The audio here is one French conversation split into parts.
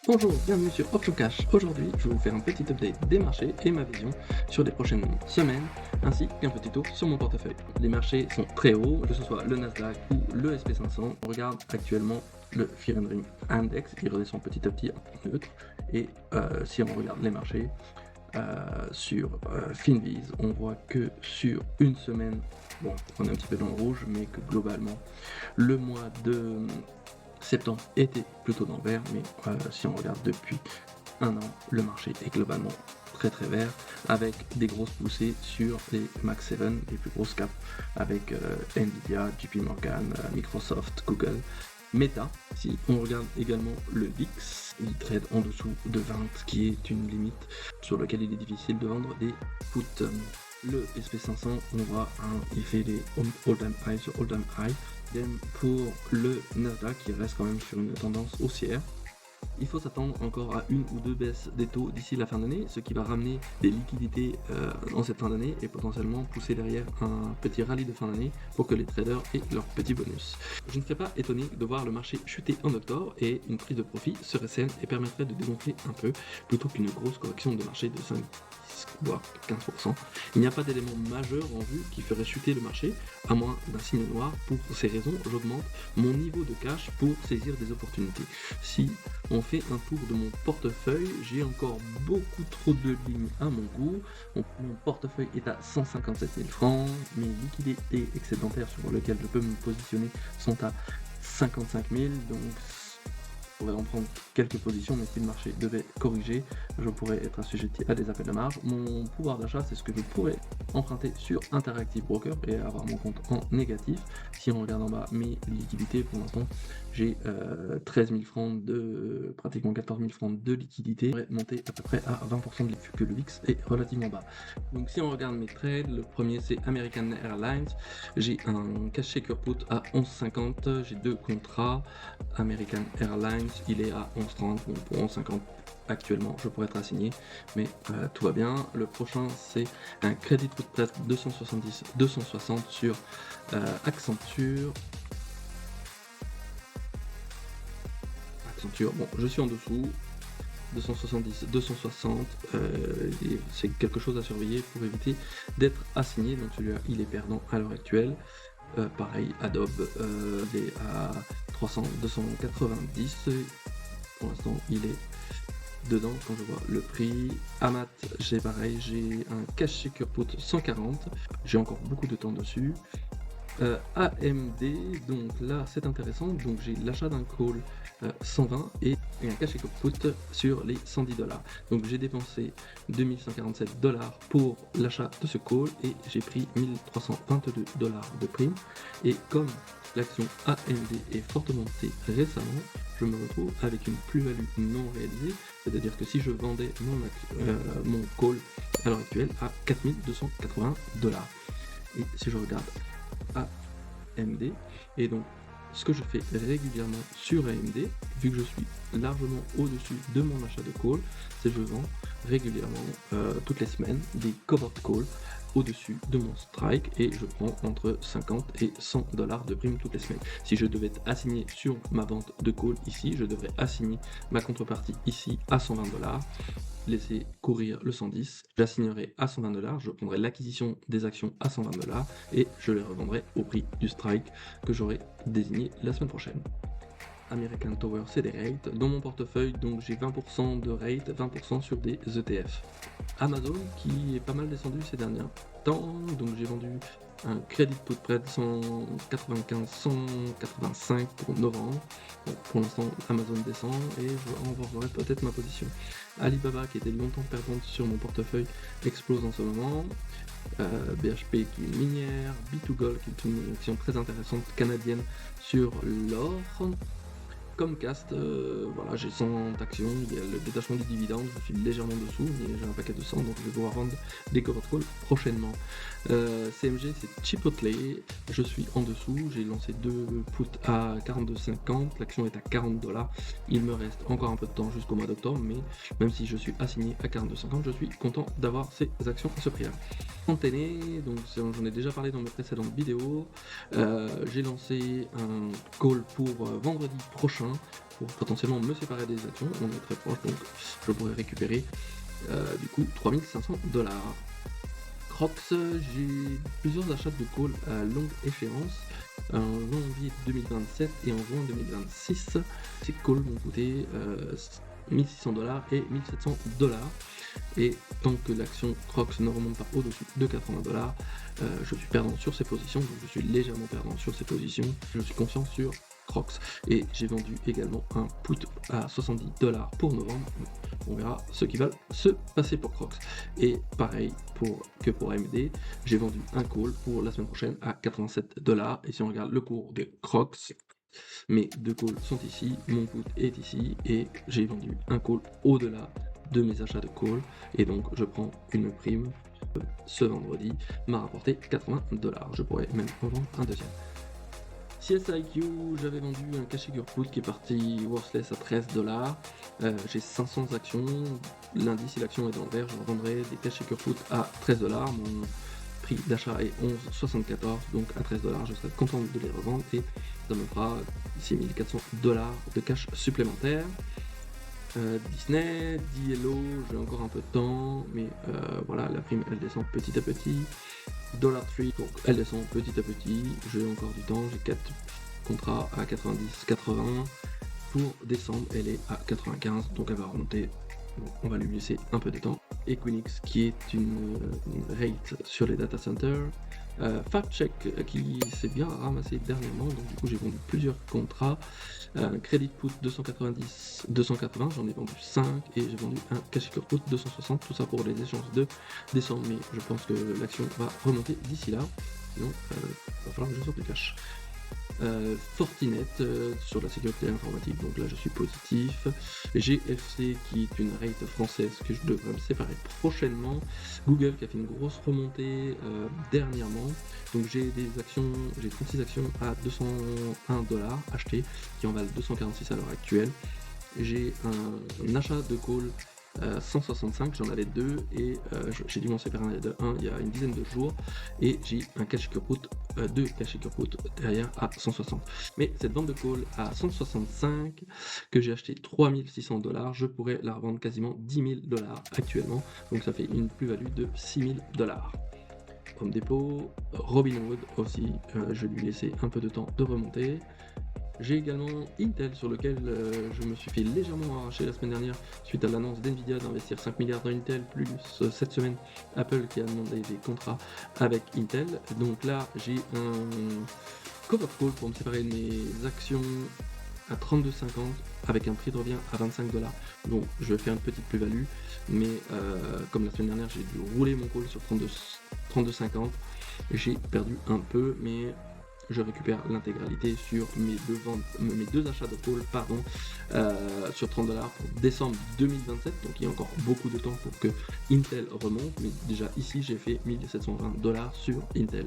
Bonjour, bienvenue sur Option Cash. Aujourd'hui, je vais vous faire un petit update des marchés et ma vision sur les prochaines semaines, ainsi qu'un petit tour sur mon portefeuille. Les marchés sont très hauts, que ce soit le Nasdaq ou le SP500. On regarde actuellement le Fear and Dream Index qui redescend petit à petit en neutre. Et si on regarde les marchés sur Finviz, on voit que sur une semaine, bon, on est un petit peu dans le rouge, mais que globalement, le mois de septembre était plutôt dans le vert, mais si on regarde depuis un an, le marché est globalement très très vert, avec des grosses poussées sur les Max 7, les plus grosses caps, avec Nvidia, JP Morgan, Microsoft, Google, Meta. Si on regarde également le VIX, il trade en dessous de 20, qui est une limite sur laquelle il est difficile de vendre des puts. Le SP500, on voit, il fait des all-time high sur all-time high. Pour le Nasdaq, qui reste quand même sur une tendance haussière. Il faut s'attendre encore à une ou deux baisses des taux d'ici la fin d'année, ce qui va ramener des liquidités en cette fin d'année et potentiellement pousser derrière un petit rallye de fin d'année pour que les traders aient leur petit bonus. Je ne serais pas étonné de voir le marché chuter en octobre et une prise de profit serait saine et permettrait de dégonfler un peu plutôt qu'une grosse correction de marché de 5, voire 15%. Il n'y a pas d'élément majeur en vue qui ferait chuter le marché, à moins d'un signe noir. Pour ces raisons, j'augmente mon niveau de cash pour saisir des opportunités. Si on fait un tour de mon portefeuille, j'ai encore beaucoup trop de lignes à mon goût. Mon portefeuille est à 157 000 francs, mes liquidités excédentaires sur lesquelles je peux me positionner sont à 55 000, donc je pourrais en prendre quelques positions, mais si le marché devait corriger, je pourrais être assujetti à des appels de marge. Mon pouvoir d'achat, c'est ce que je pourrais emprunter sur Interactive Broker et avoir mon compte en négatif. Si on regarde en bas mes liquidités, pour l'instant, j'ai 13 000 francs de pratiquement 14 000 francs de liquidité. Je pourrais monter à peu près à 20% de vu que le VIX est relativement bas. Donc si on regarde mes trades, le premier c'est American Airlines. J'ai un cash shaker put à 11,50. J'ai deux contrats. American Airlines, il est à 11,30. Bon, pour 11,50 actuellement, je pourrais être assigné, mais tout va bien. Le prochain, c'est un Credit Put presque 270-260 sur Accenture. Bon, je suis en dessous. 270, 260, c'est quelque chose à surveiller pour éviter d'être assigné. Donc celui-là, il est perdant à l'heure actuelle. Pareil, Adobe, il est à 300, 290. Pour l'instant, il est dedans quand je vois le prix. Amat, j'ai pareil, j'ai un cash shaker put 140. J'ai encore beaucoup de temps dessus. AMD, donc là c'est intéressant, donc j'ai l'achat d'un call 120 et un cash shaker put sur les 110 $. Donc j'ai dépensé 2147 $ pour l'achat de ce call et j'ai pris 1322 $ de prime. Et comme l'action AMD est fortement montée récemment, je me retrouve avec une plus-value non réalisée, c'est-à-dire que si je vendais mon call à l'heure actuelle à 4280 $. Et si je regarde AMD, et donc ce que je fais régulièrement sur AMD, vu que je suis largement au-dessus de mon achat de call, c'est que je vends régulièrement toutes les semaines des covered calls au-dessus de mon strike et je prends entre 50 et 100 $ de prime toutes les semaines. Si je devais être assigné sur ma vente de call ici, je devrais assigner ma contrepartie ici à 120 $, laisser courir le 110, j'assignerai à 120 $, je prendrai l'acquisition des actions à 120 $ et je les revendrai au prix du strike que j'aurai désigné la semaine prochaine. American Tower, c'est des rates. Dans mon portefeuille, donc j'ai 20% de rate, 20% sur des ETF. Amazon, qui est pas mal descendu ces derniers temps, donc j'ai vendu un crédit put près de 195, 185 pour novembre. Bon, pour l'instant, Amazon descend et je renforcerai peut-être ma position. Alibaba, qui était longtemps perdante sur mon portefeuille, explose en ce moment. BHP qui est minière, B2Gold qui est une action très intéressante canadienne sur l'or. Comcast, voilà, j'ai 100 actions, il y a le détachement du dividende, je suis légèrement dessous, mais j'ai un paquet de 100, donc je vais pouvoir vendre des covered calls prochainement. CMG, c'est Chipotle, je suis en dessous, j'ai lancé deux puts à 42,50, l'action est à 40 $, il me reste encore un peu de temps jusqu'au mois d'octobre, mais même si je suis assigné à 42,50, je suis content d'avoir ces actions à ce prix-là. Antenne, donc j'en ai déjà parlé dans mes précédentes vidéos, j'ai lancé un call pour vendredi prochain prochain pour potentiellement me séparer des actions. On est très proche, donc je pourrais récupérer du coup 3500$. Crocs, j'ai plusieurs achats de call à longue échéance en janvier 2027 et en juin 2026. Ces calls m'ont coûté 1600$ et 1700$. Et tant que l'action Crocs ne remonte pas au-dessus de 80$, je suis perdant sur ces positions, donc je suis légèrement perdant sur ces positions. Je suis confiant sur Crocs et j'ai vendu également un put à 70$ pour novembre. On verra ce qui va se passer pour Crocs. Et pareil que pour AMD, j'ai vendu un call pour la semaine prochaine à 87$. Et si on regarde le cours de Crocs, mes deux calls sont ici, mon put est ici et j'ai vendu un call au-delà de mes achats de call et donc je prends une prime ce vendredi, m'a rapporté 80$. Je pourrais même en vendre un deuxième. CSIQ, j'avais vendu un Cashigure Put qui est parti worthless à 13$. J'ai 500 actions. Lundi, si l'action est dans le vert, je revendrai des Cashigure Put à 13$. Mon prix d'achat est 11,74$, donc à 13$, je serais content de les revendre et ça me fera 6400$ de cash supplémentaire. Disney, Yellow, j'ai encore un peu de temps, mais voilà, la prime elle descend petit à petit. Dollar Tree, donc elle descend petit à petit, j'ai encore du temps, j'ai 4 contrats à 90-80. Pour décembre, elle est à 95, donc elle va remonter. Bon, on va lui laisser un peu de temps. Equinix qui est une rate sur les data centers. FabCheck qui s'est bien ramassé dernièrement, donc du coup j'ai vendu plusieurs contrats. Credit Put 290-280, j'en ai vendu 5 et j'ai vendu un Cashigure Put 260, tout ça pour les échanges de décembre, mais je pense que l'action va remonter d'ici là, sinon il va falloir que je sorte du cash. Fortinet sur la sécurité informatique, donc là je suis positif. GFC qui est une rate française que je devrais me séparer prochainement. Google qui a fait une grosse remontée dernièrement, donc j'ai 36 actions à 201$ achetées qui en valent 246 à l'heure actuelle. J'ai un achat de call 165, j'en avais 2 et j'ai dû m'en séparer un il y a une dizaine de jours et j'ai un Cashigure Put, 2 Cashigure Put derrière à 160. Mais cette vente de call à 165 que j'ai acheté 3600$, je pourrais la revendre quasiment 10 000$ actuellement, donc ça fait une plus-value de 6 000$. Home Depot, Robinhood aussi, je vais lui laisser un peu de temps de remonter. J'ai également Intel sur lequel je me suis fait légèrement arracher la semaine dernière suite à l'annonce d'Nvidia d'investir 5 milliards dans Intel, plus cette semaine Apple qui a demandé des contrats avec Intel. Donc là j'ai un cover call pour me séparer de mes actions à 32,50 avec un prix de revient à 25$. Donc je vais faire une petite plus-value, mais comme la semaine dernière j'ai dû rouler mon call sur 32,50, j'ai perdu un peu, mais je récupère l'intégralité sur mes deux achats de call sur 30$ pour décembre 2027, donc il y a encore beaucoup de temps pour que Intel remonte, mais déjà ici j'ai fait 1720$ sur Intel.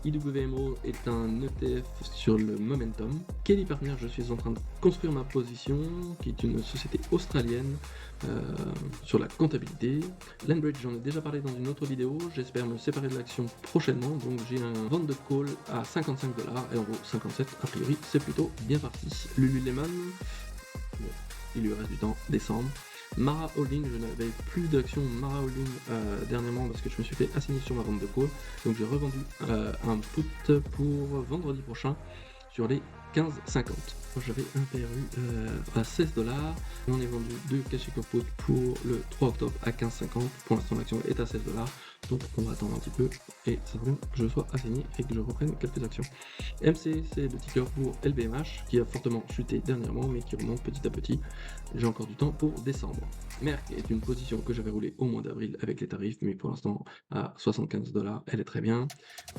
IWMO est un ETF sur le momentum. Kelly Partner, je suis en train de construire ma position, qui est une société australienne sur la comptabilité. Landbridge, j'en ai déjà parlé dans une autre vidéo, j'espère me séparer de l'action prochainement, donc j'ai un vente de call à 55$ et en gros 57, a priori c'est plutôt bien parti. Lululemon, bon, il lui reste du temps, décembre. Mara Holding, je n'avais plus d'actions Mara Holding dernièrement parce que je me suis fait assigner sur ma vente de call, donc j'ai revendu un put pour vendredi prochain sur les 15,50. J'avais un PRU à 16$, on est vendu 2 Cashigure Put pour le 3 octobre à 15,50. Pour l'instant l'action est à 16$, donc on va attendre un petit peu et ça serait bien que je sois assigné et que je reprenne quelques actions. MC, c'est le ticker pour LBMH qui a fortement chuté dernièrement mais qui remonte petit à petit. J'ai encore du temps pour décembre. Merck est une position que j'avais roulée au mois d'avril avec les tarifs, mais pour l'instant à 75$, elle est très bien.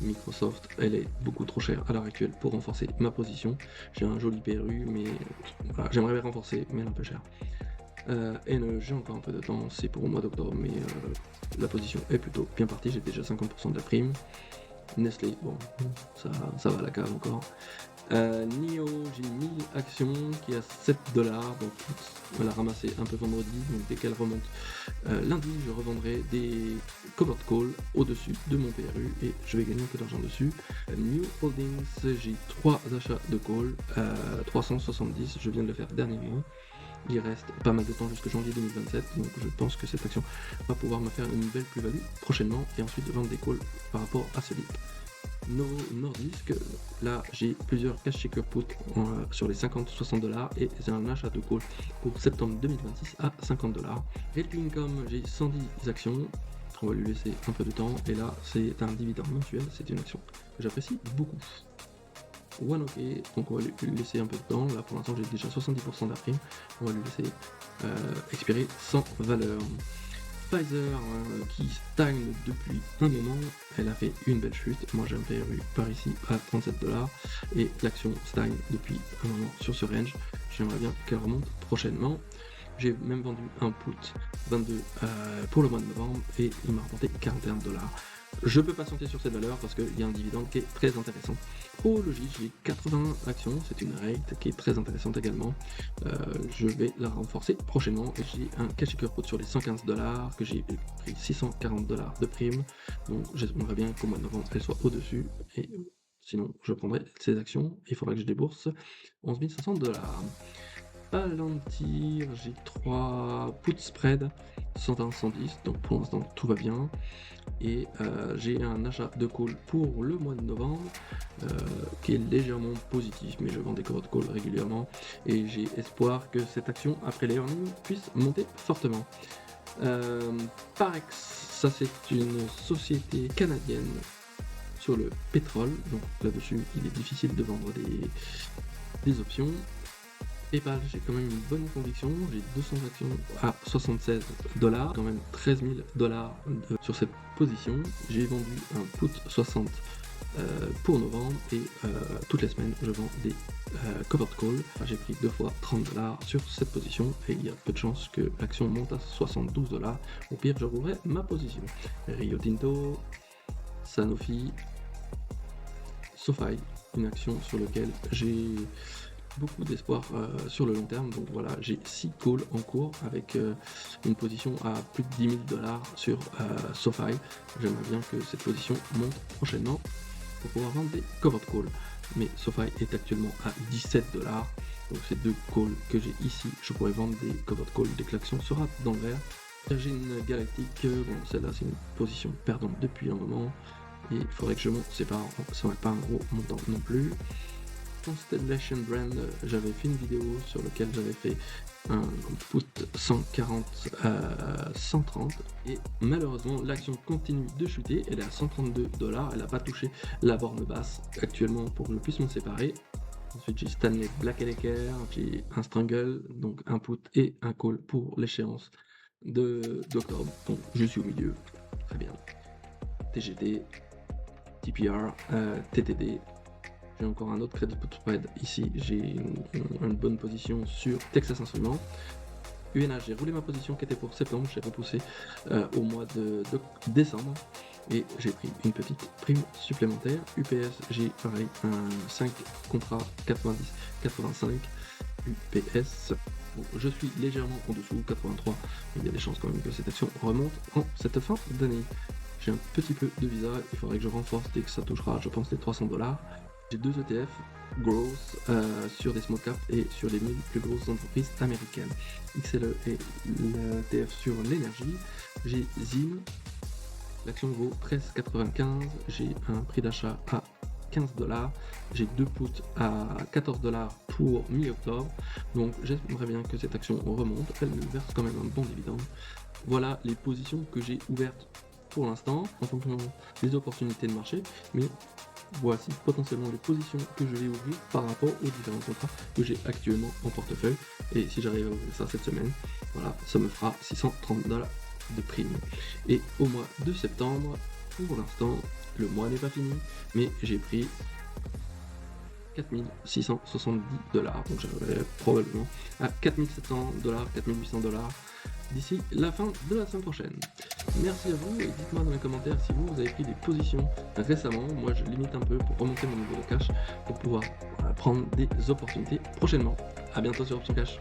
Microsoft, elle est beaucoup trop chère à l'heure actuelle pour renforcer ma position. J'ai un joli PRU, mais voilà, j'aimerais bien renforcer, mais elle est un peu cher. J'ai encore un peu de temps, c'est pour le mois d'octobre, mais la position est plutôt bien partie, j'ai déjà 50% de la prime. Nestlé, bon, ça va à la cave encore. NIO, j'ai 1000 actions qui est à 7 $, donc on l'a ramassé un peu vendredi, donc dès qu'elle remonte lundi, je revendrai des covered call au-dessus de mon PRU et je vais gagner un peu d'argent dessus. New Holdings, j'ai 3 achats de call, 370, je viens de le faire dernièrement. Il reste pas mal de temps jusqu'à janvier 2027, donc je pense que cette action va pouvoir me faire une belle plus-value prochainement et ensuite vendre des calls par rapport à ce dip. Novo Nordisk, là j'ai plusieurs cash shaker put sur les 50-60 $ et j'ai un achat de call pour septembre 2026 à 50 $. Realty Income, j'ai 110 actions, on va lui laisser un peu de temps et là c'est un dividende mensuel, c'est une action que j'apprécie beaucoup. One OK, donc on va lui laisser un peu de temps, là pour l'instant j'ai déjà 70% de la prime, on va lui laisser expirer sans valeur. Pfizer qui stagne depuis un moment, elle a fait une belle chute, moi j'ai un PRU par ici à 37 $ et l'action stagne depuis un moment sur ce range, j'aimerais bien qu'elle remonte prochainement. J'ai même vendu un put 22 pour le mois de novembre et il m'a rapporté 41 $. Je peux patienter sur cette valeur parce qu'il y a un dividende qui est très intéressant. Prologis, j'ai 80 actions, c'est une rate qui est très intéressante également. Je vais la renforcer prochainement et j'ai un cash shaker put sur les 115 $ que j'ai pris 640 $ de prime. Donc j'aimerais bien qu'au mois de novembre elle soit au-dessus et sinon je prendrai ces actions. Il faudra que je débourse 11 500 $. Palantir, j'ai 3 put spread 120-110, donc pour l'instant tout va bien. Et j'ai un achat de call pour le mois de novembre qui est légèrement positif, mais je vends des covered call régulièrement et j'ai espoir que cette action après les earnings puisse monter fortement. Parex, ça c'est une société canadienne sur le pétrole, donc là-dessus il est difficile de vendre des options. PayPal, j'ai quand même une bonne conviction, j'ai 200 actions à 76 $, quand même 13 000 $ sur cette position. J'ai vendu un put 60 pour novembre et toutes les semaines je vends des covered call. J'ai pris 2 fois 30 $ sur cette position et il y a peu de chances que l'action monte à 72 $. Au pire, je rouvrirai ma position. Rio Tinto, Sanofi, SoFi, une action sur laquelle j'ai beaucoup d'espoir sur le long terme, donc voilà, j'ai 6 calls en cours avec une position à plus de 10 000 $ sur SoFi. J'aimerais bien que cette position monte prochainement pour pouvoir vendre des covered calls, mais SoFi est actuellement à 17 $, donc ces 2 calls que j'ai ici, je pourrais vendre des covered calls dès que l'action sera dans le vert. Virgin Galactic, bon celle-là c'est une position perdante depuis un moment et il faudrait que je m'en sépare, ça n'est pas un gros montant non plus. Constellation Brand, j'avais fait une vidéo sur laquelle j'avais fait un put 140 130 et malheureusement l'action continue de chuter, elle est à 132 $, elle n'a pas touché la borne basse actuellement pour que je puisse m'en séparer. Ensuite j'ai Stanley Black & Decker, j'ai un Strangle, donc un put et un call pour l'échéance d'octobre, donc je suis au milieu, très bien. TGT, TPR, TTD. J'ai encore un autre crédit put spread ici, j'ai une bonne position sur Texas Instruments. UNH, j'ai roulé ma position qui était pour septembre, j'ai repoussé au mois de décembre et j'ai pris une petite prime supplémentaire. UPS, j'ai pareil un 5 contrats 90-85 UPS. Bon, je suis légèrement en dessous, 83, mais il y a des chances quand même que cette action remonte en cette fin d'année. J'ai un petit peu de Visa, il faudrait que je renforce dès que ça touchera, je pense, les 300 $. J'ai 2 ETF, growth sur des small caps et sur les 1000 plus grosses entreprises américaines. XLE et l'ETF sur l'énergie. J'ai ZIM, l'action vaut 13,95, j'ai un prix d'achat à 15 $, j'ai 2 puts à 14 $ pour mi-octobre, donc j'aimerais bien que cette action remonte, elle me verse quand même un bon dividende. Voilà les positions que j'ai ouvertes pour l'instant, en fonction des opportunités de marché, mais voici potentiellement les positions que je vais ouvrir par rapport aux différents contrats que j'ai actuellement en portefeuille. Et si j'arrive à ouvrir ça cette semaine, voilà, ça me fera 630 $ de prime. Et au mois de septembre, pour l'instant, le mois n'est pas fini, mais j'ai pris 4670 $. Donc j'arriverai probablement à 4700 $, 4800 $. d'ici la fin de la semaine prochaine. Merci à vous et dites-moi dans les commentaires si vous avez pris des positions récemment. Moi je limite un peu pour remonter mon niveau de cash pour pouvoir prendre des opportunités prochainement. A bientôt sur Option Cash.